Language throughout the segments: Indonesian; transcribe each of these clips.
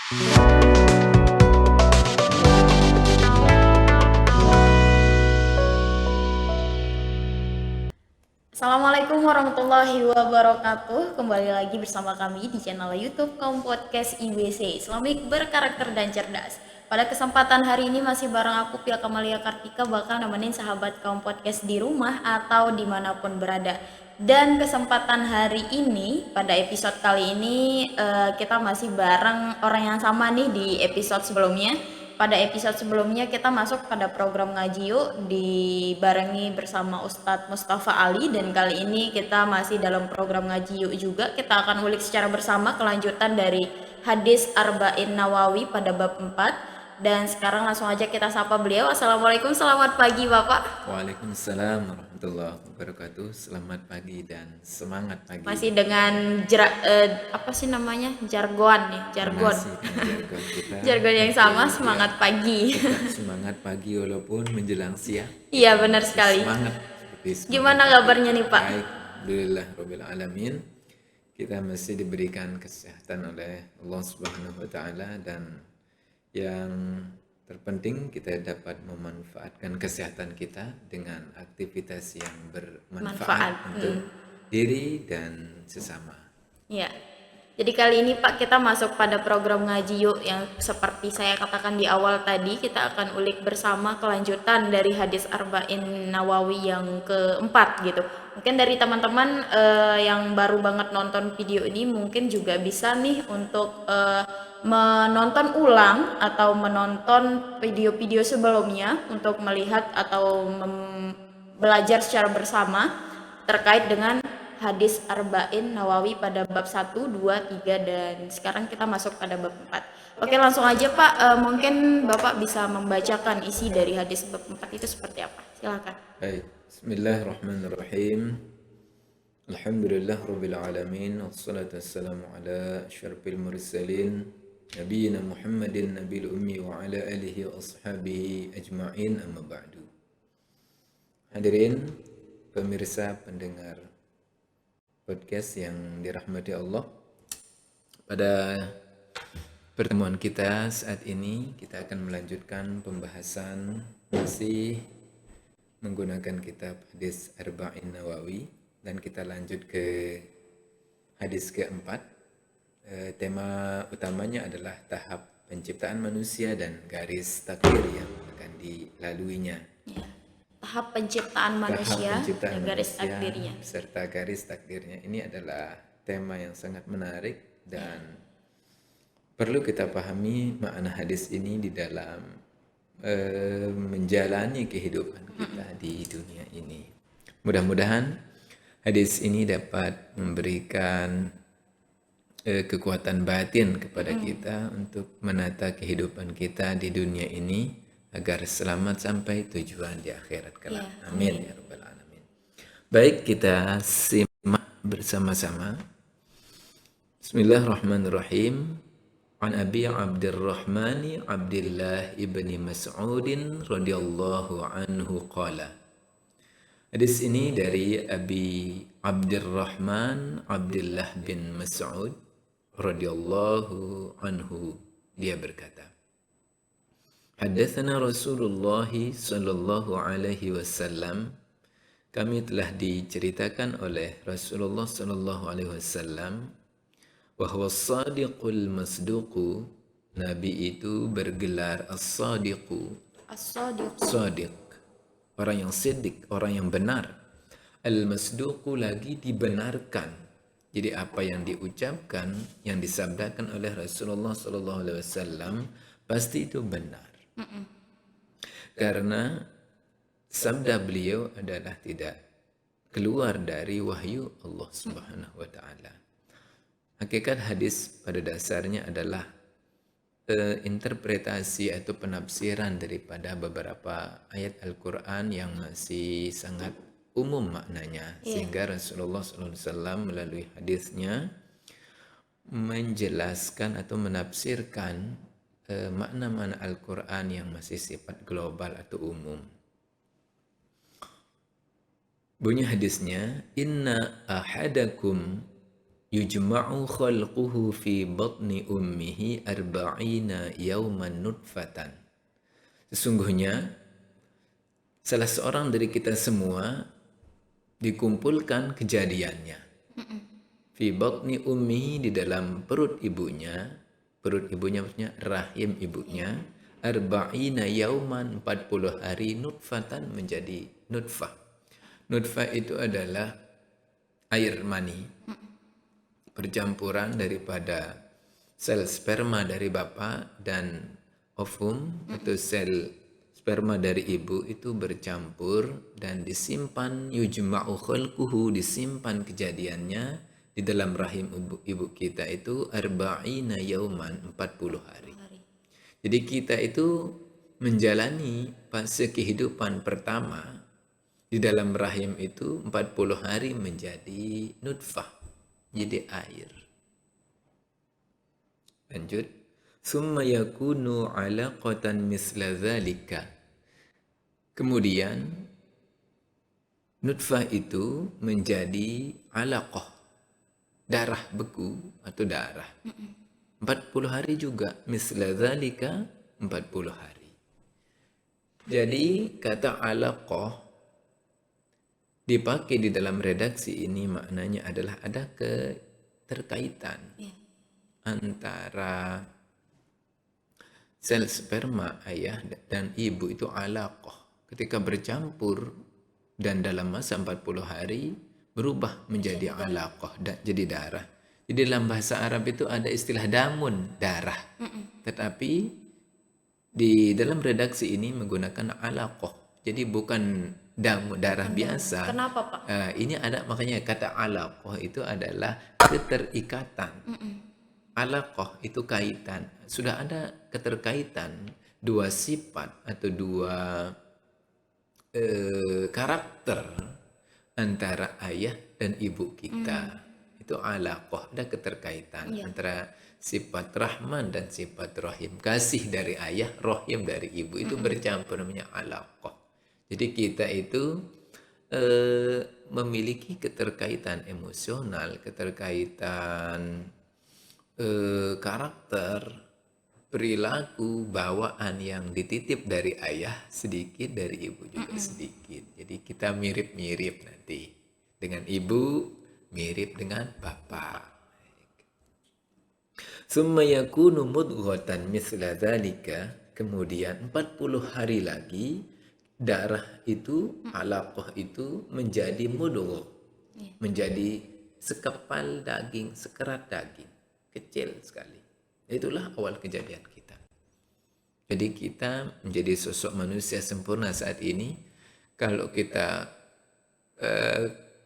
Assalamualaikum warahmatullahi wabarakatuh. Kembali lagi bersama kami di channel YouTube Kaum Podcast IWC, Islamik berkarakter dan cerdas. Pada kesempatan hari ini masih bareng aku Pia Kamalia Kartika bakal nemenin sahabat Kaum Podcast di rumah atau dimanapun berada. Dan kesempatan hari ini, pada episode kali ini kita masih bareng orang yang sama nih di episode sebelumnya. Pada episode sebelumnya kita masuk pada program ngaji yuk dibarengi bersama Ustadz Mustafa Ali, dan kali ini kita masih dalam program ngaji yuk juga. Kita akan ulik secara bersama kelanjutan dari hadis Arba'in Nawawi pada bab 4. Dan sekarang langsung aja kita sapa beliau. Assalamualaikum, selamat pagi Bapak. Waalaikumsalam warahmatullahi wabarakatuh. Selamat pagi dan semangat pagi. Masih dengan apa sih namanya, jargon ya, jargon. Masih dengan jargon kita. Jargon yang sama, semangat pagi. Semangat pagi walaupun menjelang siang. Iya benar sekali. Semangat. Gimana kabarnya nih Pak? Baik, alhamdulillah rabbil alamin. Kita masih diberikan kesehatan oleh Allah Subhanahu wa taala, dan yang terpenting kita dapat memanfaatkan kesehatan kita dengan aktivitas yang bermanfaat untuk diri dan sesama. Ya. Jadi kali ini Pak kita masuk pada program ngaji yuk yang seperti saya katakan di awal tadi, kita akan ulik bersama kelanjutan dari hadis Arba'in Nawawi yang keempat gitu. Mungkin dari teman-teman yang baru banget nonton video ini mungkin juga bisa nih untuk menonton ulang atau menonton video-video sebelumnya untuk melihat atau belajar secara bersama terkait dengan hadis Arba'in Nawawi pada bab 1, 2, 3, dan sekarang kita masuk pada bab 4. Oke, langsung aja Pak, mungkin Bapak bisa membacakan isi dari hadis bab 4 itu seperti apa? Silakan. Baik, bismillahirrahmanirrahim. Alhamdulillah rabbil alamin, wassalatu wassalamu ala asyrafil mursalin, nabiyina Muhammadin nabil ummi wa ala alihi wa ashabihi ajma'in, amma ba'du. Hadirin pemirsa pendengar podcast yang dirahmati Allah, pada pertemuan kita saat ini kita akan melanjutkan pembahasan masih menggunakan kitab hadis Arba'in Nawawi, dan kita lanjut ke hadis keempat. Tema utamanya adalah tahap penciptaan manusia dan garis takdir yang akan dilaluinya. Ya. Tahap penciptaan manusia dan garis takdirnya serta garis takdirnya. Ini adalah tema yang sangat menarik dan perlu kita pahami makna hadis ini di dalam menjalani kehidupan kita di dunia ini. Mudah-mudahan hadis ini dapat memberikan kekuatan batin kepada kita untuk menata kehidupan kita di dunia ini agar selamat sampai tujuan di akhirat kelak. Amin ya rabbal alamin. Baik, kita simak bersama-sama. Bismillahirrahmanirrahim. An Abi Abdurrahman Abdullah ibni Mas'udin radhiyallahu anhu qala. Hadis ini dari Abi Abdurrahman Abdullah bin Mas'ud radhiyallahu anhu. Dia berkata, Haddatsana Rasulullah sallallahu alaihi wasallam. Kami telah diceritakan oleh Rasulullah sallallahu alaihi wasallam bahwa as-sadiqul masduqu, Nabi itu bergelar as-sadiqu, sadiq, orang yang siddiq, orang yang benar. Al-masduqu lagi dibenarkan. Jadi apa yang diucapkan, yang disabdakan oleh Rasulullah sallallahu alaihi wasallam pasti itu benar. Karena sabda beliau adalah tidak keluar dari wahyu Allah Subhanahu wa taala. Hakikat hadis pada dasarnya adalah interpretasi atau penafsiran daripada beberapa ayat Al-Quran yang masih sangat umum maknanya, sehingga Rasulullah SAW melalui hadisnya menjelaskan atau menafsirkan makna-makna Al-Quran yang masih sifat global atau umum. Bunyi hadisnya, Inna ahadakum yujma'u khalquhu fi batni ummihi arba'ina yawman nutfatan. Sesungguhnya salah seorang dari kita semua dikumpulkan kejadiannya. Fi batni ummihi, di dalam perut ibunya maksudnya rahim ibunya, arba'ina yauman, 40 hari, nutfatan, menjadi nutfah. Nutfah itu adalah air mani, percampuran daripada sel sperma dari bapak dan ovum atau sel sperma dari ibu itu bercampur dan disimpan, yujma'u khalquhu, disimpan kejadiannya di dalam rahim ibu kita itu arba'ina yauman, 40 hari. Jadi kita itu menjalani fase kehidupan pertama di dalam rahim itu 40 hari menjadi nutfah, jadi air. Lanjut. Summa yakunu alaqatan misla dzalika. Kemudian nutfah itu menjadi alaqah, darah beku atau darah. 40 hari juga, misla dzalika, 40 hari. Jadi kata alaqah dipakai di dalam redaksi ini maknanya adalah ada keterkaitan antara sel sperma ayah dan ibu itu alaqah. Ketika bercampur dan dalam masa 40 hari berubah menjadi alaqah, jadi darah. Di dalam bahasa Arab itu ada istilah damun, darah. Tetapi di dalam redaksi ini menggunakan alaqah. Jadi bukan darah biasa. Kenapa, Pak? Ini ada, makanya kata alaqah itu adalah keterikatan. Alaqah itu kaitan. Sudah ada keterkaitan dua sifat atau dua karakter antara ayah dan ibu kita. Itu alaqah, ada keterkaitan antara sifat rahman dan sifat rahim. Kasih dari ayah, rahim dari ibu itu bercampur, namanya alaqah. Jadi kita itu memiliki keterkaitan emosional, keterkaitan karakter, perilaku, bawaan yang dititip dari ayah sedikit, dari ibu juga sedikit. Jadi kita mirip-mirip nanti dengan ibu, mirip dengan bapak. Summa yakunu mudghatan misla dzalika. Kemudian 40 hari lagi darah itu, alaqah itu menjadi mudghah, menjadi sekepal daging, sekerat daging, kecil sekali. Itulah awal kejadian kita. Jadi kita menjadi sosok manusia sempurna saat ini. Kalau kita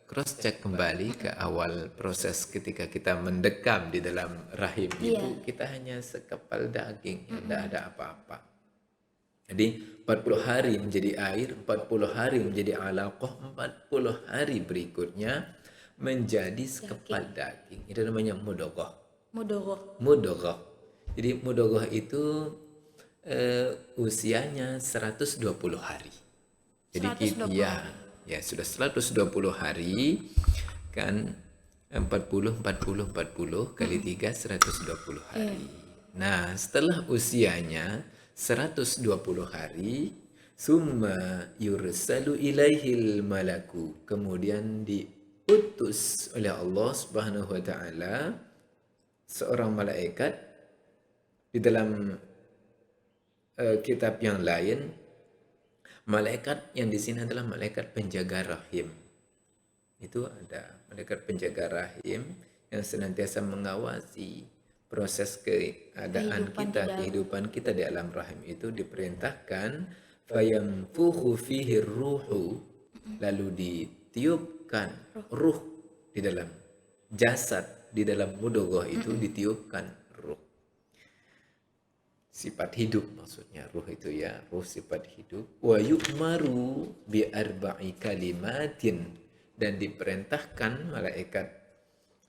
cross check kembali ke awal proses ketika kita mendekam di dalam rahim ibu, kita hanya sekepal daging, tidak ada apa-apa. Jadi 40 hari menjadi air, 40 hari menjadi alaqah, 40 hari berikutnya menjadi sekepal daging. Itu namanya mudghah. Mudghah. Jadi mudghah itu usianya 120 hari. Jadi ya sudah 120 hari kan, 40 kali 3 120 hari. Nah, setelah usianya 120 hari, summa yursalu ilaihil malaku, kemudian diutus oleh Allah Subhanahu wa taala seorang malaikat. Di dalam kitab yang lain, malaikat yang di sini adalah malaikat penjaga rahim. Itu ada malaikat penjaga rahim yang senantiasa mengawasi proses kehidupan kita di alam rahim itu. Diperintahkan fayamfukhu fihi ruhu, lalu ditiupkan ruh di dalam jasad, di dalam mudghah itu ditiupkan ruh. Sifat hidup maksudnya, ruh itu ya, ruh sifat hidup. Wa yu'maru bi arba'i kalimatin, dan diperintahkan malaikat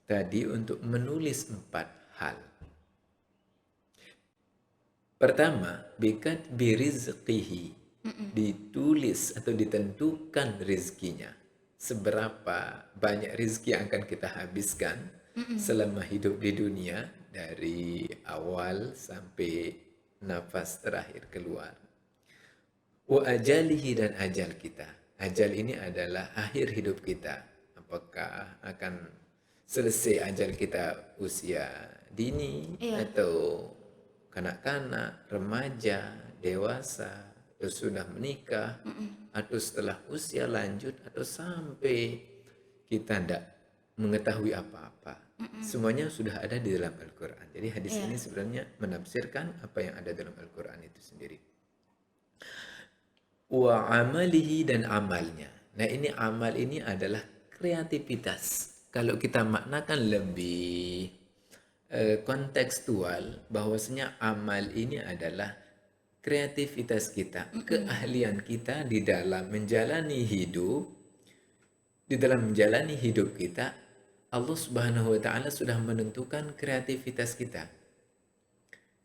tadi untuk menulis 4 hal. Pertama, bikat birizqihi, ditulis atau ditentukan rizkinya. Seberapa banyak rizki yang akan kita habiskan, selama hidup di dunia, dari awal sampai nafas terakhir keluar. Wa ajalihi, dan ajal kita. Ajal ini adalah akhir hidup kita. Apakah akan selesai ajal kita usia dini, Iya. atau kanak-kanak, remaja, dewasa, atau sudah menikah, atau setelah usia lanjut, atau sampai kita tidak mengetahui apa-apa. Semuanya sudah ada di dalam Al-Quran. Jadi hadis Iya. ini sebenarnya menafsirkan apa yang ada dalam Al-Quran itu sendiri. Wa amalihi, dan amalnya. Nah, ini amal ini adalah kreativitas. Kalau kita maknakan lebih kontekstual, bahwasanya amal ini adalah kreativitas kita, keahlian kita di dalam menjalani hidup. Di dalam menjalani hidup kita, Allah Subhanahu wa taala sudah menentukan kreativitas kita.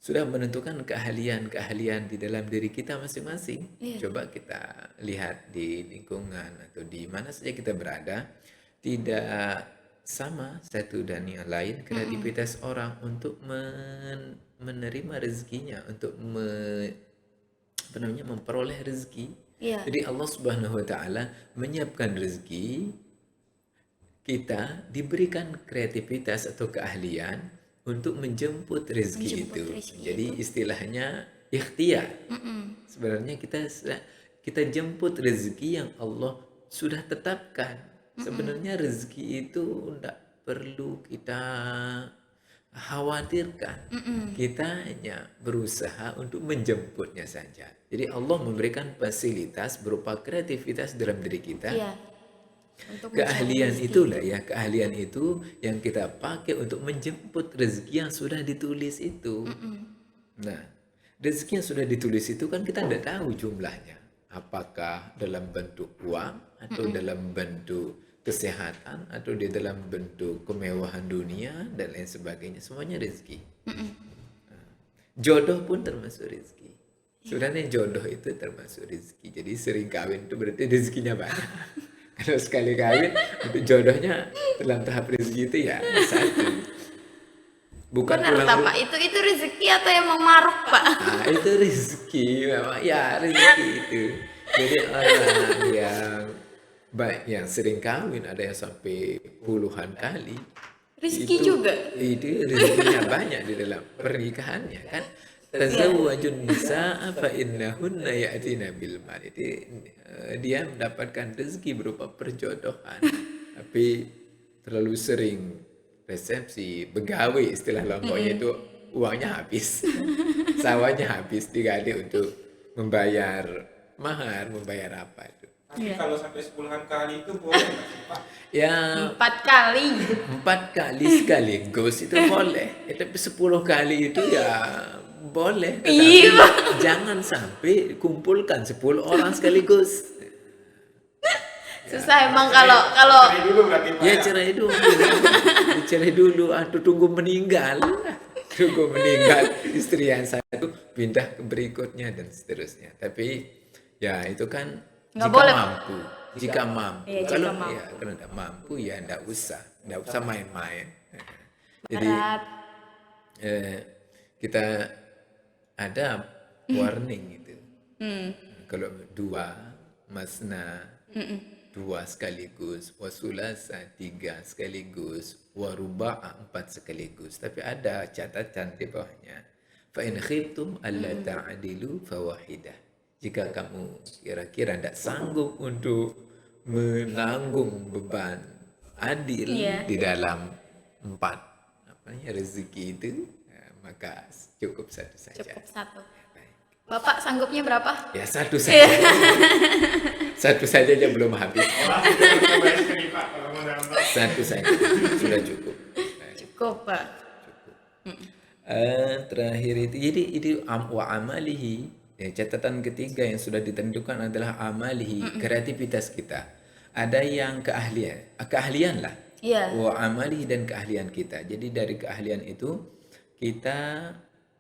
Sudah menentukan keahlian-keahlian di dalam diri kita masing-masing. Iya. Coba kita lihat di lingkungan atau di mana saja kita berada, tidak sama satu dan yang lain kreativitas orang untuk menerima rezekinya, untuk memperoleh rezeki. Iya. Jadi Allah Subhanahu wa taala menyiapkan rezeki, kita diberikan kreativitas atau keahlian untuk menjemput rezeki itu. Jadi istilahnya ikhtiar. Sebenarnya kita jemput rezeki yang Allah sudah tetapkan. Sebenarnya rezeki itu tidak perlu kita khawatirkan. Kita hanya berusaha untuk menjemputnya saja. Jadi Allah memberikan fasilitas berupa kreativitas dalam diri kita. Iya. Untuk Keahlian itulah ya, keahlian itu yang kita pakai untuk menjemput rezeki yang sudah ditulis itu. Nah, rezeki yang sudah ditulis itu kan kita tidak tahu jumlahnya. Apakah dalam bentuk uang, atau dalam bentuk kesehatan, atau di dalam bentuk kemewahan dunia, dan lain sebagainya. Semuanya rezeki. Jodoh pun termasuk rezeki. Sebenarnya jodoh itu termasuk rezeki. Jadi sering kawin itu berarti rezekinya banyak. Kalau sekali kawin, untuk jodohnya dalam tahap rezeki itu ya satu. Bukan Benar pulang tak, Pak? Itu rezeki atau emang maruk, Pak? Nah, itu rezeki memang, ya rezeki itu. Jadi orang yang sering kawin, ada yang sampai puluhan kali. Rezeki Itu- juga. Itu rezekinya banyak di dalam pernikahannya kan. Tazawwajun nisaa fa innahunna ya'tina bil mal. Itu dia mendapatkan rezeki berupa perjodohan. Tapi terlalu sering resepsi, begawe istilah lomboknya itu, uangnya habis. Sawahnya habis digali untuk membayar mahar, membayar apa itu. Tapi kalau sampai 10-an kali itu boleh nggak sih, Pak? Ya 4 kali. 4 kali sekaligus itu boleh. Tapi 10 kali itu ya boleh. Tetapi Iya. jangan sampai kumpulkan 10 orang sekaligus. Susah emang kalau Cari dulu berarti, Pak. Ya cerai dulu. Cerai dulu atau tunggu meninggal. Tunggu meninggal istri yang satu pindah ke berikutnya dan seterusnya. Tapi ya itu kan Nggak jika boleh. mampu. Jika mampu. Iya, jika Kalau mampu. ya kalau tidak mampu ya tidak usah main-main. Jadi berat. kita ada warning itu. Kalau 2 masna, 2 sekaligus, wasulasa 3 sekaligus, waruba'a 4 sekaligus. Tapi ada catatan di bawahnya. Fa in khiftum alla ta'dilu fawahidah. Jika kamu kira-kira tidak sanggup untuk menanggung beban adil Iya. di dalam 4 rezeki itu, maka cukup satu saja. Cukup 1. Baik. Bapak sanggupnya berapa? Ya 1 saja. 1 saja aja belum habis. Wah, kita bahas ini, Pak, kalau mau nambah. 1 saja sudah cukup. Baik. Cukup, Pak. Terakhir itu, jadi itu wa amalihi. Catatan ketiga yang sudah ditentukan adalah amalihi, kreativitas kita. Ada yang keahlian lah. Iya. Wa amalihi, dan keahlian kita. Jadi dari keahlian itu kita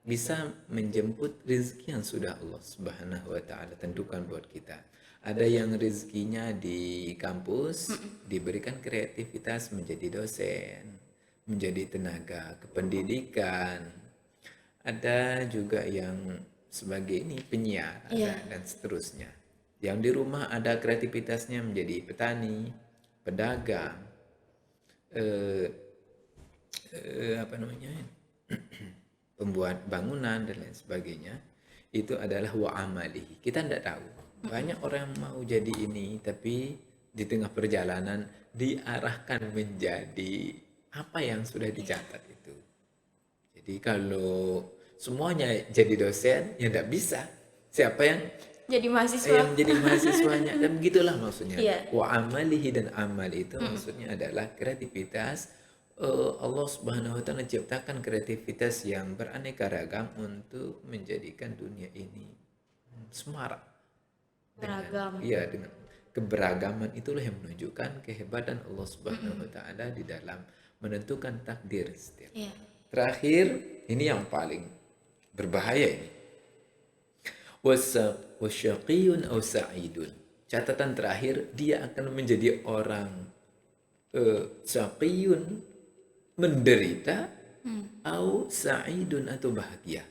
bisa menjemput rezeki yang sudah Allah Subhanahu wa taala tentukan buat kita. Ada yang rezekinya di kampus diberikan kreativitas menjadi dosen, menjadi tenaga kependidikan, ada juga yang sebagai ini penyiar, Iya. dan seterusnya. Yang di rumah ada kreativitasnya menjadi petani, pedagang, eh, apa namanya, pembuat bangunan dan lain sebagainya. Itu adalah wa amalihi. Kita tidak tahu. Banyak orang yang mau jadi ini, tapi di tengah perjalanan diarahkan menjadi apa yang sudah dicatat itu. Jadi kalau semuanya jadi dosen, ya tidak bisa. Siapa yang Jadi mahasiswa. menjadi mahasiswanya? Dan begitulah maksudnya. Iya. Wa amalihi, dan amal itu maksudnya adalah kreativitas. Allah Subhanahu wa taala ciptakan kreativitas yang beraneka ragam untuk menjadikan dunia ini semarak. Beragam. Iya, dengan keberagaman itulah yang menunjukkan kehebatan Allah Subhanahu wa taala di dalam menentukan takdir setiap. Iya. Terakhir, ini yang paling berbahaya ini. Wasyaqiyun aw sa'idun. Catatan terakhir, dia akan menjadi orang syaqiyun, menderita, au sa'idun, atau bahagia.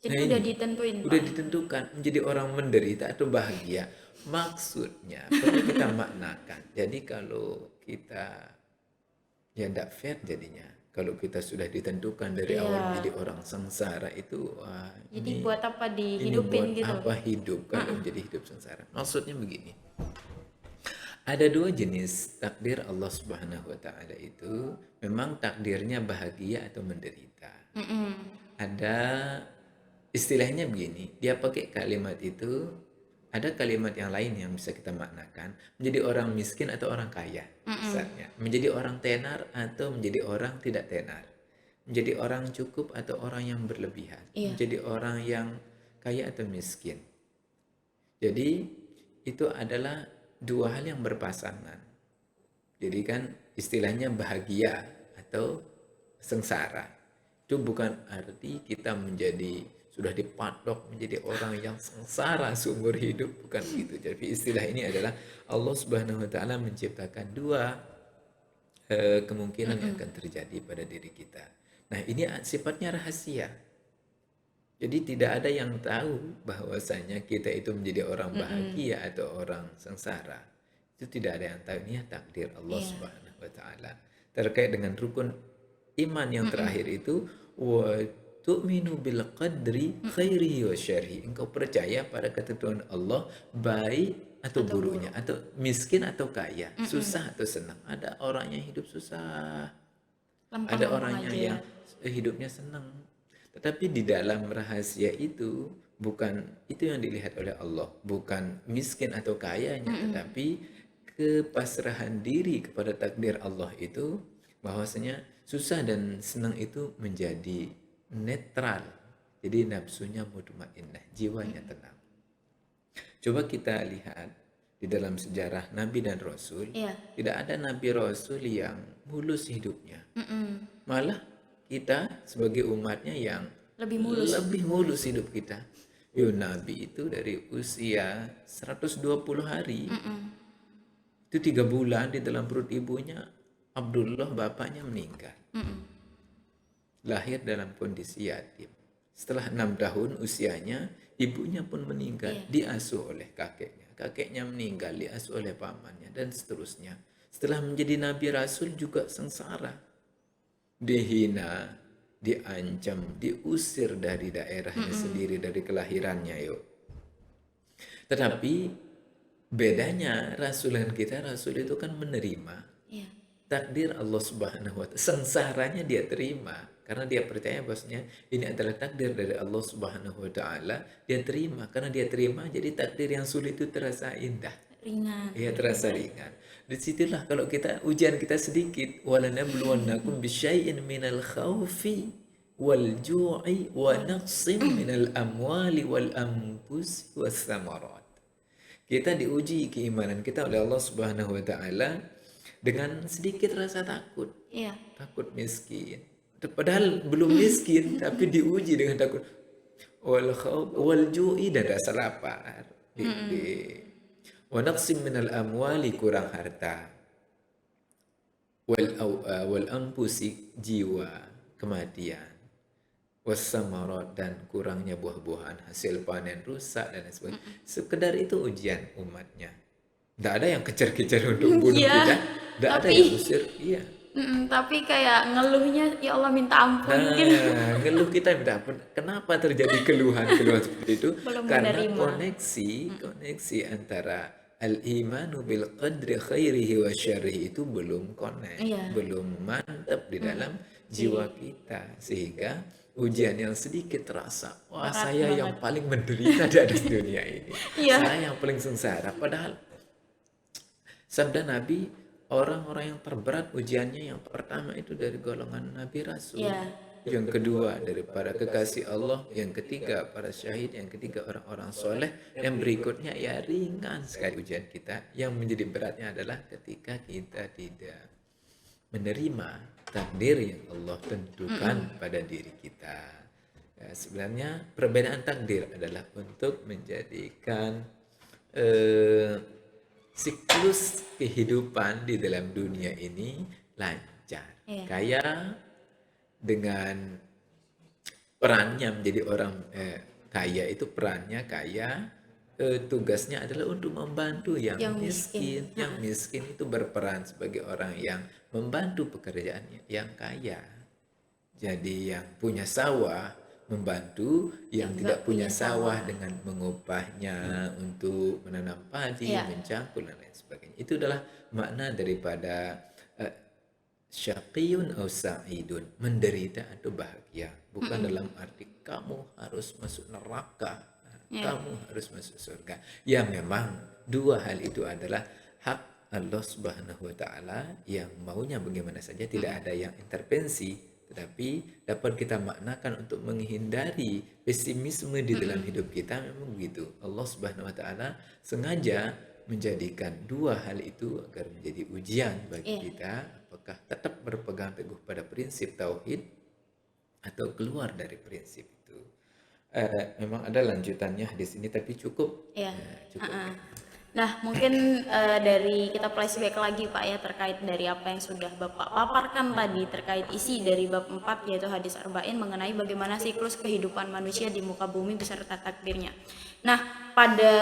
Jadi Nah, udah ini ditentuin, udah Pak. ditentukan menjadi orang menderita atau bahagia. Maksudnya perlu kita maknakan. Jadi kalau kita ya tidak fair jadinya. Kalau kita sudah ditentukan dari Iya. awal menjadi orang sengsara itu, Jadi ini buat apa ini dihidupin buat gitu? apa hidup kalau menjadi hidup sengsara? Maksudnya begini. Ada dua jenis takdir Allah Subhanahu wa taala itu, memang takdirnya bahagia atau menderita. Ada istilahnya begini, dia pakai kalimat itu, ada kalimat yang lain yang bisa kita maknakan, menjadi orang miskin atau orang kaya. Misalnya, menjadi orang tenar atau menjadi orang tidak tenar. Menjadi orang cukup atau orang yang berlebihan. Iya. Menjadi orang yang kaya atau miskin. Jadi itu adalah dua hal yang berpasangan. Jadi kan istilahnya bahagia atau sengsara. Itu bukan arti kita sudah dipatok menjadi orang yang sengsara seumur hidup, bukan gitu. Jadi istilah ini adalah Allah Subhanahu wa taala menciptakan dua kemungkinan yang akan terjadi pada diri kita. Nah, ini sifatnya rahasia. Jadi tidak ada yang tahu bahwasanya kita itu menjadi orang bahagia atau orang sengsara. Itu tidak ada yang tahu. Ini takdir Allah Subhanahu wa taala. Terkait dengan rukun iman yang terakhir itu, wa tu'minu bil qadri khairihi wa syarrihi. Engkau percaya pada ketentuan Allah, baik atau buruknya, atau miskin atau kaya, susah atau senang. Ada orang yang hidup susah, ada orangnya yang hidupnya senang. Tetapi di dalam rahasia itu, bukan itu yang dilihat oleh Allah, bukan miskin atau kayanya, tetapi kepasrahan diri kepada takdir Allah itu, bahwasanya susah dan senang itu menjadi netral. Jadi nafsunya mutmainnah, jiwanya tenang. Coba kita lihat di dalam sejarah Nabi dan Rasul, tidak ada Nabi Rasul yang mulus hidupnya. Malah kita sebagai umatnya yang lebih mulus hidup kita. Nabi itu dari usia 120 hari, itu 3 bulan di dalam perut ibunya, Abdullah bapaknya meninggal. Lahir dalam kondisi yatim. Setelah 6 tahun usianya, ibunya pun meninggal, diasuh oleh kakeknya. Kakeknya meninggal, diasuh oleh pamannya, dan seterusnya. Setelah menjadi Nabi Rasul juga sengsara. Dihina, diancam, diusir dari daerahnya sendiri, dari kelahirannya. Tetapi bedanya Rasul dan kita, Rasul itu kan menerima takdir Allah Subhanahu wa taala. Sengsaranya dia terima karena dia percaya bahwasanya ini adalah takdir dari Allah Subhanahu wa taala. Dia terima karena dia terima, jadi takdir yang sulit itu terasa indah. Ringan. Iya, terasa ringan. Disitulah kalau kita ujian kita sedikit, walanabluwannakum bisyai'in minal khaufi wal ju'i wa naqsim minal amwali wal anfusi was samarat. Kita diuji keimanan kita oleh Allah Subhanahu wa taala dengan sedikit rasa takut. Takut miskin. Padahal belum miskin tapi diuji dengan takut. Wal khauf wal ju'i, dan rasa lapar. Di. Wa naqsim minal amwali, kurang harta. wal anfusi, jiwa, kematian, wasamarat, dan kurangnya buah-buahan, hasil panen rusak dan lain sebagainya. Sekedar itu ujian umatnya. Tidak ada yang kejar-kejar untuk bunuh Iya, kita, tidak ada tapi yang usir. Iya. tapi kayak ngeluhnya ya Allah minta ampun gitu. Nah, ngeluh kita minta ampun. Kenapa terjadi keluhan-keluhan seperti itu? Belum Karena menerima. koneksi antara al-imanu bil qadri khairihi wa syarrihi itu belum Iya. belum mantap di dalam jiwa kita, sehingga ujian yang sedikit terasa, wah Berat saya banget. yang paling menderita di atas dunia ini. Iya. Saya yang paling sengsara. Padahal sabda Nabi, orang-orang yang terberat ujiannya yang pertama itu dari golongan Nabi Rasul. Iya. Yang kedua dari para kekasih Allah, yang ketiga para syahid, yang ketiga orang-orang soleh, yang berikutnya ya ringan sekali ujian kita. Yang menjadi beratnya adalah ketika kita tidak menerima takdir yang Allah tentukan pada diri kita. Ya, sebenarnya perbedaan takdir adalah untuk menjadikan siklus kehidupan di dalam dunia ini lancar. Iya. Kayak dengan perannya menjadi orang kaya, itu perannya kaya, tugasnya adalah untuk membantu yang Yang miskin. miskin. Yang miskin itu berperan sebagai orang yang membantu pekerjaannya yang kaya. Jadi yang punya sawah membantu yang tidak punya sawah dengan mengupahnya untuk menanam padi, Iya. mencangkul dan lain sebagainya. Itu adalah makna daripada syaqiyun atau sa'idun, menderita atau bahagia. Bukan dalam arti kamu harus masuk neraka, kamu harus masuk surga. Ya memang dua hal itu adalah hak Allah Subhanahu wa taala yang maunya bagaimana saja, tidak ada yang intervensi, tetapi dapat kita maknakan untuk menghindari pesimisme di dalam hidup kita. Memang begitu. Allah Subhanahu wa taala sengaja menjadikan dua hal itu agar menjadi ujian bagi kita, apakah tetap berpegang teguh pada prinsip tauhid atau keluar dari prinsip itu. Memang ada lanjutannya di sini, tapi cukup. Iya. Cukup. Nah, mungkin dari kita flashback lagi Pak ya, terkait dari apa yang sudah Bapak paparkan tadi terkait isi dari bab 4 yaitu hadis arba'in mengenai bagaimana siklus kehidupan manusia di muka bumi beserta takdirnya. Nah, pada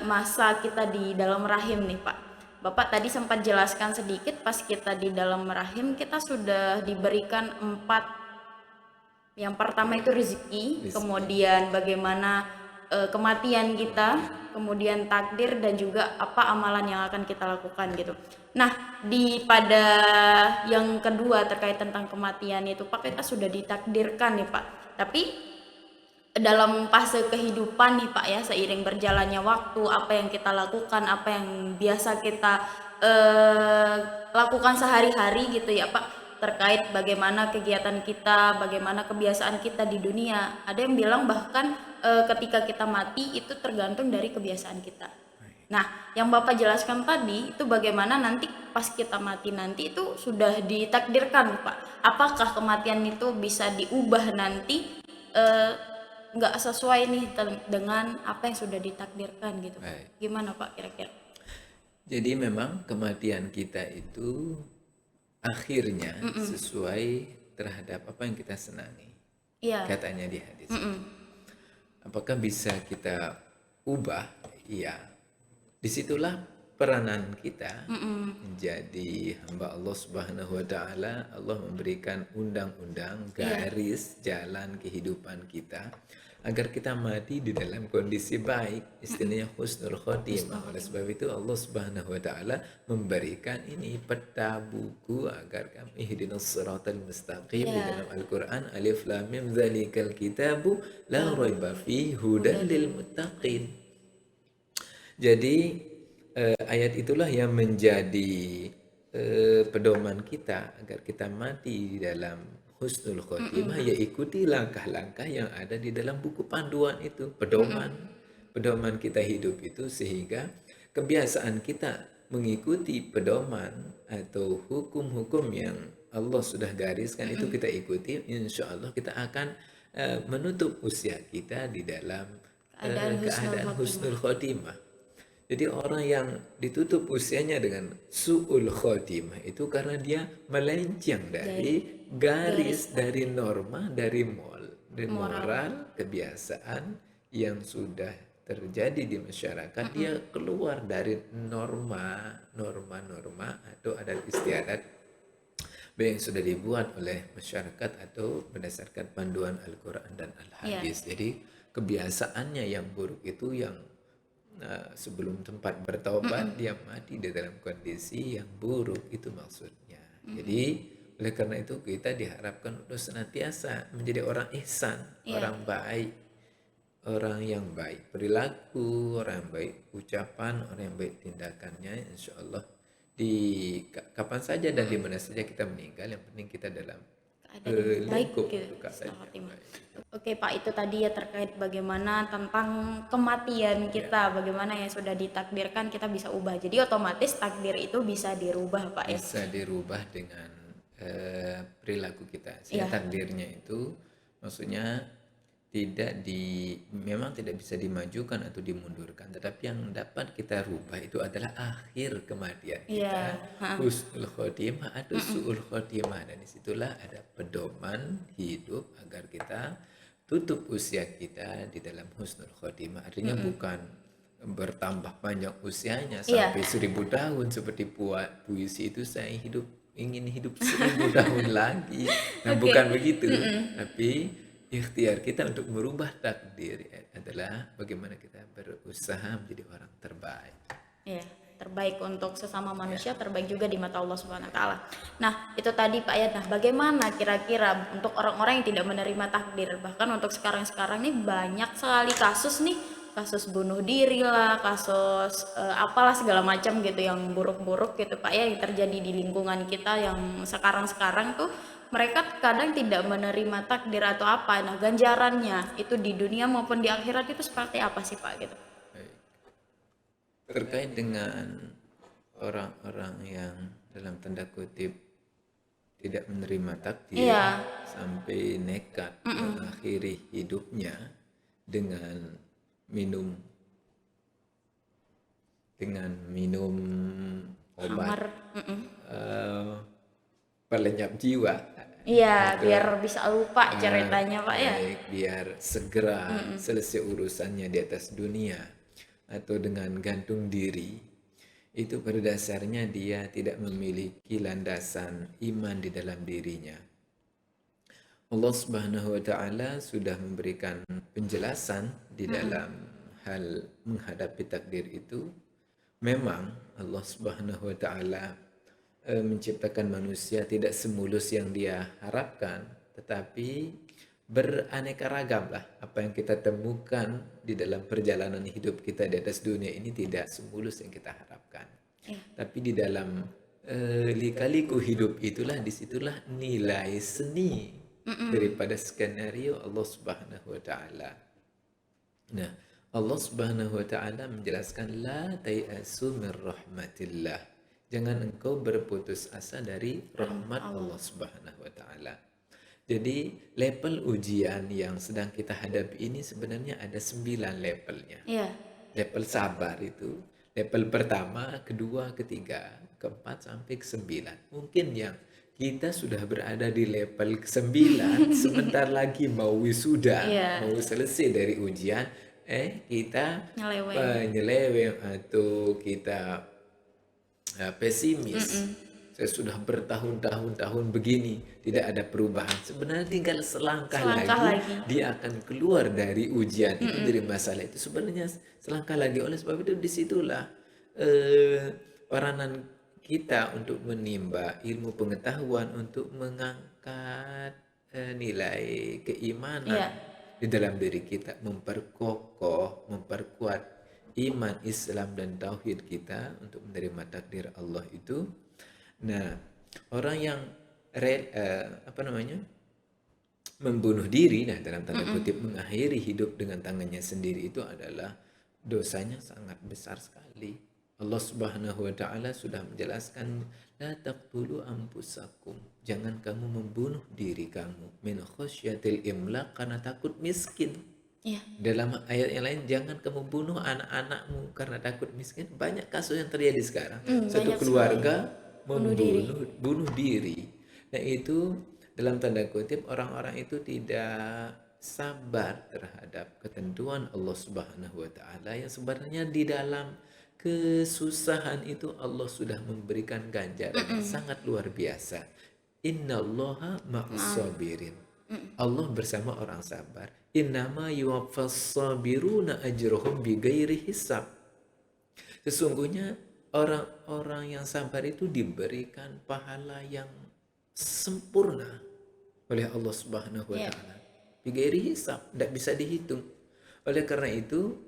masa kita di dalam rahim nih Pak, Bapak tadi sempat jelaskan sedikit pas kita di dalam rahim kita sudah diberikan 4. Yang pertama itu rezeki, kemudian bagaimana kematian kita, kemudian takdir, dan juga apa amalan yang akan kita lakukan gitu. Nah, pada yang kedua terkait tentang kematian itu Pak, kita sudah ditakdirkan nih Pak. Tapi dalam fase kehidupan nih Pak ya, seiring berjalannya waktu, apa yang kita lakukan, apa yang biasa kita lakukan sehari-hari gitu ya Pak, terkait bagaimana kegiatan kita, bagaimana kebiasaan kita di dunia. Ada yang bilang bahkan ketika kita mati itu tergantung dari kebiasaan kita. Nah, yang Bapak jelaskan tadi itu bagaimana nanti pas kita mati nanti itu sudah ditakdirkan Pak. Apakah kematian itu bisa diubah nanti nggak sesuai nih dengan apa yang sudah ditakdirkan gitu. Baik. Gimana Pak kira-kira? Jadi memang kematian kita itu akhirnya sesuai terhadap apa yang kita senangi. Iya. Katanya di hadis. Apakah bisa kita ubah? Iya. Disitulah peranan kita menjadi hamba Allah Subhanahu wa taala. Allah memberikan undang-undang, garis jalan kehidupan kita agar kita mati di dalam kondisi baik, istilahnya husnul khotimah. Oleh sebab itu Allah Subhanahu wa taala memberikan ini peta buku agar kami ihdinas siratal mustaqim di dalam Al-Qur'an. Alif lam mim zalikal kitabu la raiba fihi hudan lil muttaqin. Jadi ayat itulah yang menjadi pedoman kita agar kita mati di dalam husnul khotimah, ya ikuti langkah-langkah yang ada di dalam buku panduan itu, pedoman kita hidup itu, sehingga kebiasaan kita mengikuti pedoman atau hukum-hukum yang Allah sudah gariskan itu kita ikuti, insya Allah kita akan menutup usia kita di dalam keadaan husnul khotimah. Jadi orang yang ditutup usianya dengan su'ul khotimah itu karena dia melenceng dari garis, dari norma, dari dari moral, kebiasaan yang sudah terjadi di masyarakat. Dia keluar dari norma atau adat istiadat baik yang sudah dibuat oleh masyarakat atau berdasarkan panduan Al-Quran dan Al-Hadis. Jadi kebiasaannya yang buruk itu yang sebelum tempat bertaubat dia mati di dalam kondisi yang buruk, itu maksudnya. Jadi oleh karena itu kita diharapkan untuk senantiasa menjadi orang ihsan, orang baik, orang yang baik perilaku, orang yang baik ucapan, orang yang baik tindakannya. Insya Allah di kapan saja dan di mana saja kita meninggal, yang penting kita dalam Keadaan baik lingkup gitu, keadaan husnul yang khotimah. baik. Oke Pak, itu tadi ya terkait bagaimana tentang kematian kita, bagaimana yang sudah ditakdirkan kita bisa ubah. Jadi otomatis takdir itu bisa dirubah Pak ya. Bisa dirubah dengan perilaku kita. Sehingga takdirnya itu maksudnya memang tidak bisa dimajukan atau dimundurkan, tetapi yang dapat kita rubah itu adalah akhir kematian kita, husnul khotimah atau su'ul khotimah, dan disitulah ada pedoman hidup agar kita tutup usia kita di dalam husnul khotimah. Artinya bukan bertambah panjang usianya sampai 1000 tahun seperti puisi itu, saya ingin hidup 1000 tahun lagi. Nah, bukan begitu, tapi ikhtiar kita untuk merubah takdir adalah bagaimana kita berusaha menjadi orang terbaik. Ya, terbaik untuk sesama manusia, terbaik juga di mata Allah Subhanahu wa taala. Nah, itu tadi Pak ya. Nah, bagaimana kira-kira untuk orang-orang yang tidak menerima takdir? Bahkan untuk sekarang-sekarang nih banyak sekali kasus nih, kasus bunuh diri lah, kasus apalah segala macam gitu yang buruk-buruk gitu Pak ya, yang terjadi di lingkungan kita yang sekarang-sekarang tuh mereka kadang tidak menerima takdir atau apa. Nah, ganjarannya itu di dunia maupun di akhirat itu seperti apa sih Pak gitu? Baik. Terkait dengan orang-orang yang dalam tanda kutip tidak menerima takdir sampai nekat mengakhiri hidupnya dengan minum obat pelenyap jiwa. Iya, biar bisa lupa ceritanya Pak ya. Baik, biar segera selesai urusannya di atas dunia, atau dengan gantung diri, itu pada dasarnya dia tidak memiliki landasan iman di dalam dirinya. Allah Subhanahu wa taala sudah memberikan penjelasan di dalam hal menghadapi takdir itu. Memang Allah Subhanahu wa taala menciptakan manusia tidak semulus yang dia harapkan, tetapi beraneka ragam lah apa yang kita temukan di dalam perjalanan hidup kita di atas dunia ini, tidak semulus yang kita harapkan. Tapi di dalam lika-liku hidup itulah, disitulah nilai seni daripada skenario Allah Subhanahu wa taala. Nah, Allah Subhanahu wa taala menjelaskan la tayasu min rahmatillah. Jangan engkau berputus asa dari rahmat Allah Subhanahu wa taala. Jadi level ujian yang sedang kita hadapi ini sebenarnya ada 9 levelnya. Level sabar itu level pertama, kedua, ketiga, keempat sampai ke-9. Mungkin yang kita sudah berada di level ke-9 sebentar lagi mau wisuda, mau selesai dari ujian, kita nyeleweng atau kita pesimis. Saya sudah bertahun-tahun begini, tidak ada perubahan. Sebenarnya tinggal selangkah lagi dia akan keluar dari ujian itu, dari masalah itu. Sebenarnya selangkah lagi. Oleh sebab itu disitulah peranan kita untuk menimba ilmu pengetahuan, untuk mengangkat nilai keimanan di dalam diri kita, memperkokoh, memperkuat iman, Islam dan tauhid kita untuk menerima takdir Allah itu. Nah, orang yang membunuh diri, nah dalam tanda kutip mengakhiri hidup dengan tangannya sendiri, itu adalah dosanya sangat besar sekali. Allah Subhanahu wa taala sudah menjelaskan, la taqtulu anfusakum, jangan kamu membunuh diri kamu, min khasyatil imlaq, karena takut miskin. Iya. Dalam ayat yang lain, jangan kamu bunuh anak-anakmu karena takut miskin. Banyak kasus yang terjadi sekarang. Satu Banyak keluarga bunuh diri. bunuh diri. Nah itu dalam tanda kutip orang-orang itu tidak sabar terhadap ketentuan Allah Subhanahu wa taala yang sebenarnya di dalam kesusahan itu Allah sudah memberikan ganjaran yang sangat luar biasa. Innallaha ma'as sabirin. Allah bersama orang sabar. Innama yuwaffas sabiruna ajrohum bighairi hisab. Sesungguhnya orang-orang yang sabar itu diberikan pahala yang sempurna oleh Allah Subhanahu wa taala. Bighairi hisab, tidak bisa dihitung. Oleh karena itu,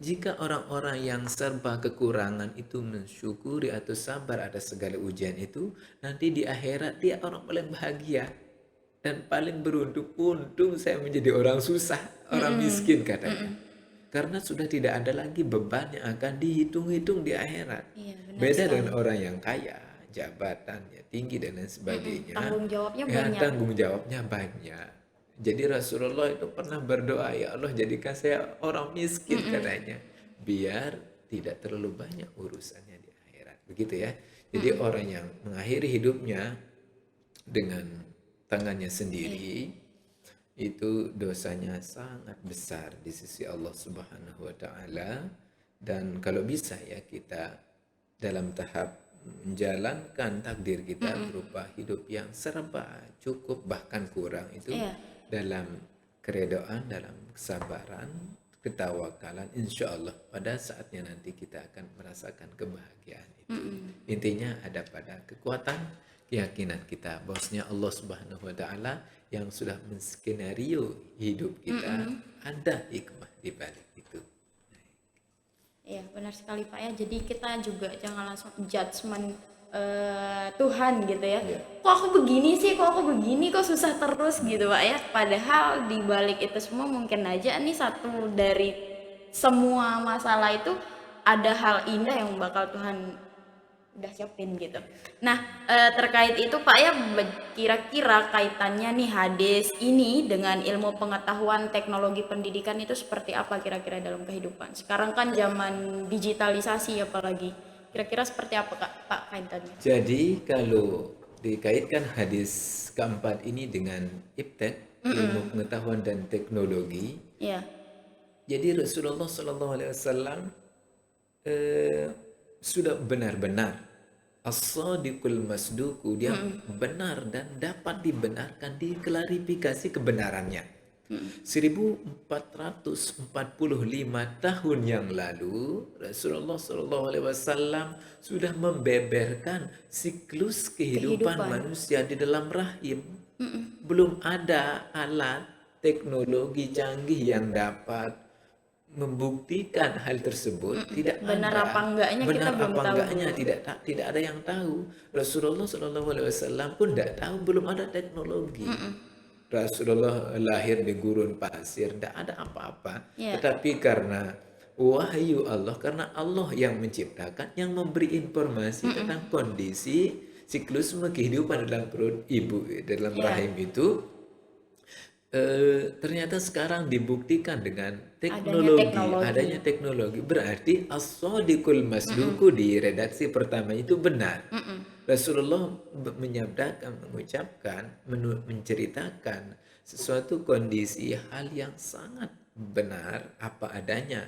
jika orang-orang yang serba kekurangan itu mensyukuri atau sabar atas segala ujian itu, nanti di akhirat dia orang paling bahagia dan paling beruntung. Untung saya menjadi orang susah, orang miskin katanya. Karena sudah tidak ada lagi beban yang akan dihitung-hitung di akhirat. Iya, benar Beda sekali. dengan orang yang kaya, jabatannya tinggi dan lain sebagainya. Tanggung jawabnya Ya, banyak. tanggung jawabnya banyak. Jadi Rasulullah itu pernah berdoa, ya Allah jadikan saya orang miskin katanya. Biar tidak terlalu banyak urusannya di akhirat. Begitu ya. Jadi orang yang mengakhiri hidupnya dengan tangannya sendiri itu dosanya sangat besar di sisi Allah Subhanahu wa taala. Dan kalau bisa ya kita dalam tahap menjalankan takdir kita berupa hidup yang serba cukup bahkan kurang itu dalam keredoan, dalam kesabaran, ketawakalan, insya Allah pada saatnya nanti kita akan merasakan kebahagiaan itu. Intinya ada pada kekuatan keyakinan kita bahwasanya Allah Subhanahu wa taala yang sudah menskenario hidup kita, ada hikmah di balik itu. Iya, benar sekali Pak ya. Jadi kita juga jangan langsung judgement Tuhan gitu ya. Kok aku begini sih, kok aku begini, kok susah terus gitu Pak ya. Padahal di balik itu semua mungkin aja nih satu dari semua masalah itu ada hal indah yang bakal Tuhan udah siapin gitu. Nah, terkait itu Pak ya, kira-kira kaitannya nih hadis ini dengan ilmu pengetahuan teknologi pendidikan itu seperti apa kira-kira dalam kehidupan? Sekarang kan zaman digitalisasi apalagi. Kira-kira seperti apa Pak kaitannya? Jadi kalau dikaitkan hadis keempat ini dengan iptek, ilmu pengetahuan dan teknologi, Iya. jadi Rasulullah Shallallahu Alaihi Wasallam sudah benar-benar as-sadiqul masduku, dia benar dan dapat dibenarkan, diklarifikasi kebenarannya. 1445 tahun yang lalu Rasulullah SAW sudah membeberkan siklus kehidupan manusia di dalam rahim. Belum ada alat teknologi canggih yang dapat membuktikan hal tersebut. Tidak Benar ada. apa enggaknya kita Benar belum apa tahu enggaknya tidak ada yang tahu. Rasulullah SAW pun tidak tahu, belum ada teknologi. Rasulullah lahir di gurun pasir, tidak ada apa-apa. Tetapi karena wahyu Allah, karena Allah yang menciptakan, yang memberi informasi tentang kondisi siklusme kehidupan dalam perut ibu, dalam rahim itu, ternyata sekarang dibuktikan dengan adanya teknologi. Berarti as-sadiqul masduku di redaksi pertama itu benar. Rasulullah mengucapkan, menceritakan sesuatu kondisi hal yang sangat benar apa adanya,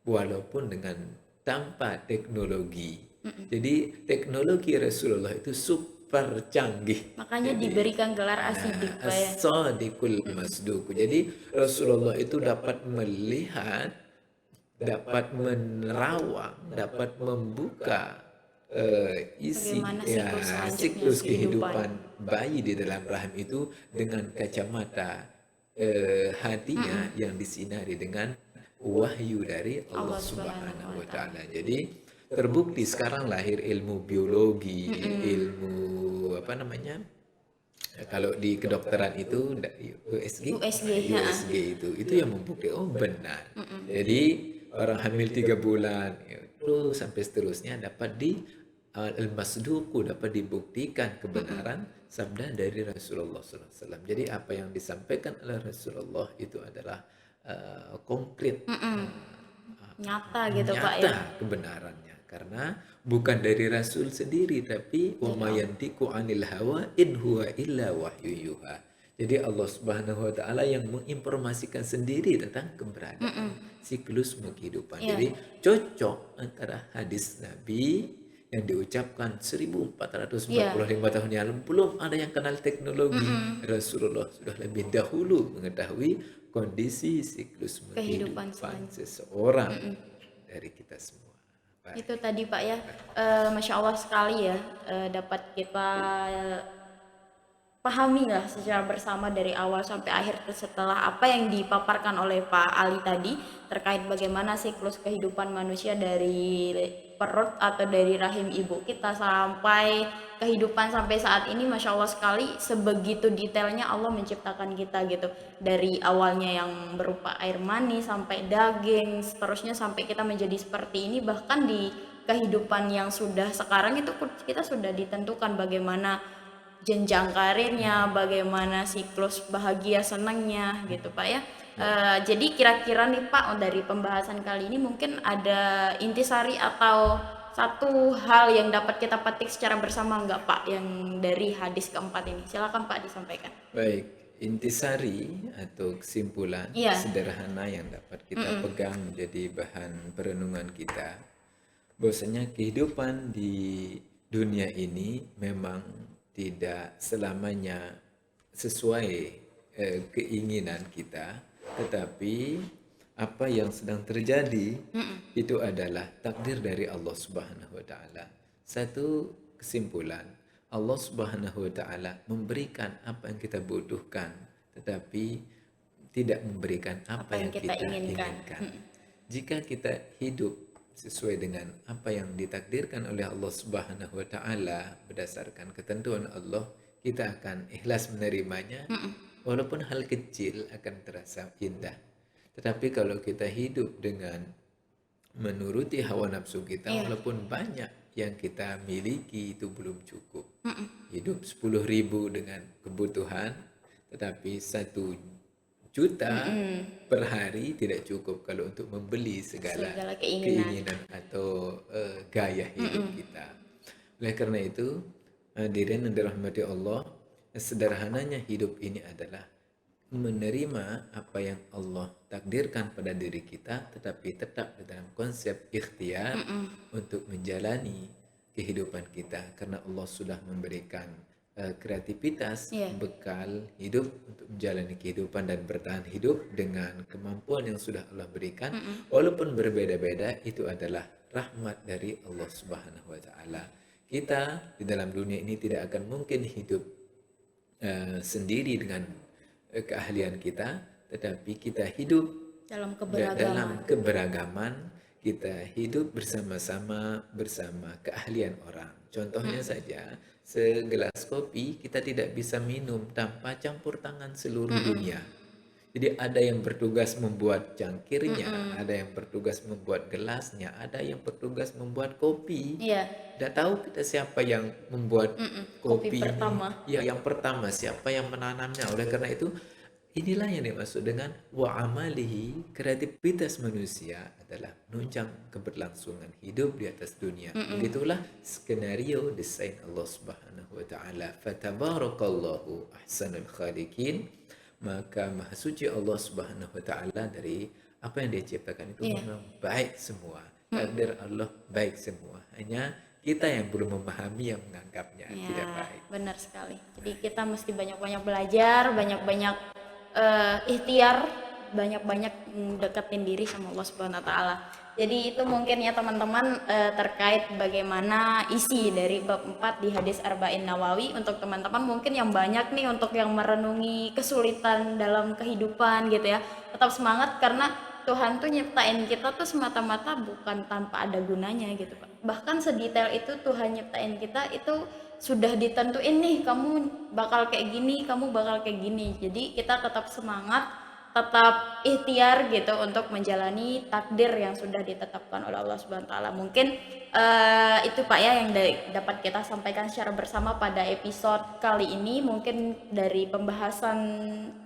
walaupun dengan tanpa teknologi. Jadi teknologi Rasulullah itu super canggih. Makanya diberikan gelar asidik Pak ya. As-sadiqul masduku. Jadi Rasulullah itu dapat melihat, dapat menerawang, dapat membuka isi siklus kehidupan bayi di dalam rahim itu dengan kacamata hatinya yang disinari dengan wahyu dari Allah Subhanahu wa taala. Jadi terbukti sekarang lahir ilmu biologi, ilmu apa namanya? Kalau di kedokteran itu USG itu yang membuktikan oh benar. Jadi orang hamil 3 bulan terus sampai seterusnya dapat al-masduku, dapat dibuktikan kebenaran sabda dari Rasulullah SAW. Jadi apa yang disampaikan oleh Rasulullah itu adalah konkret, Nyata gitu Pak ya. nyata kebenarannya, karena bukan dari Rasul sendiri, tapi wa ma yantiqu 'anil hawa in huwa illa wahyu yuha. Jadi Allah Subhanahu wa taala yang menginformasikan sendiri tentang keberadaan siklus kehidupan. Iya. Jadi cocok antara hadis Nabi yang diucapkan 1445 tahun yang lalu, belum ada yang kenal teknologi. Rasulullah sudah lebih dahulu mengetahui kondisi siklus Kehidupan kehidupan seseorang dari kita semua. Baik. Itu tadi Pak ya, Masya Allah sekali ya, dapat kita pahami lah secara bersama dari awal sampai akhir setelah apa yang dipaparkan oleh Pak Ali tadi terkait bagaimana siklus kehidupan manusia dari perut atau dari rahim ibu kita sampai kehidupan sampai saat ini. Masya Allah sekali, sebegitu detailnya Allah menciptakan kita gitu, dari awalnya yang berupa air mani sampai daging, seterusnya sampai kita menjadi seperti ini. Bahkan di kehidupan yang sudah sekarang itu kita sudah ditentukan bagaimana jenjang karirnya, bagaimana siklus bahagia senangnya gitu Pak ya. Jadi kira-kira nih Pak, dari pembahasan kali ini mungkin ada intisari atau satu hal yang dapat kita petik secara bersama nggak Pak, yang dari hadis keempat ini? Silakan Pak disampaikan. Baik, intisari atau kesimpulan Iya. sederhana yang dapat kita pegang menjadi bahan perenungan kita, bahwasanya kehidupan di dunia ini memang tidak selamanya sesuai keinginan kita, tetapi apa yang sedang terjadi itu adalah takdir dari Allah Subhanahu wa taala. Satu kesimpulan, Allah Subhanahu wa taala memberikan apa yang kita butuhkan, tetapi tidak memberikan apa yang kita inginkan. Jika kita hidup sesuai dengan apa yang ditakdirkan oleh Allah Subhanahu wa taala berdasarkan ketentuan Allah, kita akan ikhlas menerimanya. Walaupun hal kecil akan terasa indah. Tetapi kalau kita hidup dengan menuruti hawa nafsu kita, walaupun banyak yang kita miliki itu belum cukup. Hidup 10.000 dengan kebutuhan, tetapi 1 juta per hari tidak cukup kalau untuk membeli segala keinginan atau gaya hidup kita. Oleh karena itu, hadirin yang dirahmati Allah, sederhananya hidup ini adalah menerima apa yang Allah takdirkan pada diri kita, tetapi tetap dalam konsep ikhtiar untuk menjalani kehidupan kita, karena Allah sudah memberikan kreativitas, bekal hidup untuk menjalani kehidupan dan bertahan hidup dengan kemampuan yang sudah Allah berikan. Walaupun berbeda-beda, itu adalah rahmat dari Allah Subhanahu wa taala. Kita di dalam dunia ini tidak akan mungkin hidup sendiri dengan keahlian kita, tetapi kita hidup Dalam keberagaman, kita hidup bersama-sama bersama keahlian orang. Contohnya saja, segelas kopi kita tidak bisa minum tanpa campur tangan seluruh dunia. Jadi ada yang bertugas membuat cangkirnya, ada yang bertugas membuat gelasnya, ada yang bertugas membuat kopi. Iya. Tidak tahu kita siapa yang membuat Kopi kopi pertama. Ya, yang pertama siapa yang menanamnya. Oleh karena itu, inilah yang dimaksud dengan wa amalihi, kreativitas manusia adalah menunjang keberlangsungan hidup di atas dunia. Begitulah skenario desain Allah Subhanahu wa taala. Fatabarakallahu ahsanul khaliqin. Maka maha suci Allah Subhanahu wa taala dari apa yang dia ciptakan itu memang baik semua. Takdir Allah baik semua. Hanya kita yang belum memahami, yang menganggapnya tidak baik. Benar sekali. Jadi kita mesti banyak-banyak belajar, banyak-banyak ikhtiar, banyak-banyak deketin diri sama Allah Subhanahu wa taala. Jadi itu mungkin ya teman-teman, terkait bagaimana isi dari bab 4 di hadis Arba'in Nawawi. Untuk teman-teman mungkin yang banyak nih, untuk yang merenungi kesulitan dalam kehidupan gitu ya, tetap semangat, karena Tuhan tuh nyiptain kita tuh semata-mata bukan tanpa ada gunanya gitu Pak. Bahkan sedetail itu Tuhan nyiptain kita itu sudah ditentuin nih, kamu bakal kayak gini, kamu bakal kayak gini. Jadi kita tetap semangat, tetap ikhtiar gitu untuk menjalani takdir yang sudah ditetapkan oleh Allah Subhanahu wa taala. Mungkin itu Pak ya yang dapat kita sampaikan secara bersama pada episode kali ini. Mungkin dari pembahasan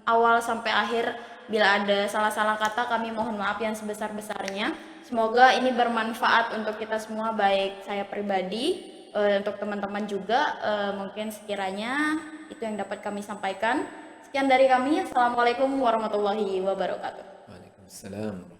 awal sampai akhir Bila ada salah-salah kata kami mohon maaf yang sebesar-besarnya. Semoga ini bermanfaat untuk kita semua, baik saya pribadi, untuk teman-teman juga. Mungkin sekiranya itu yang dapat kami sampaikan. Sekian dari kami. Assalamualaikum warahmatullahi wabarakatuh. Waalaikumsalam.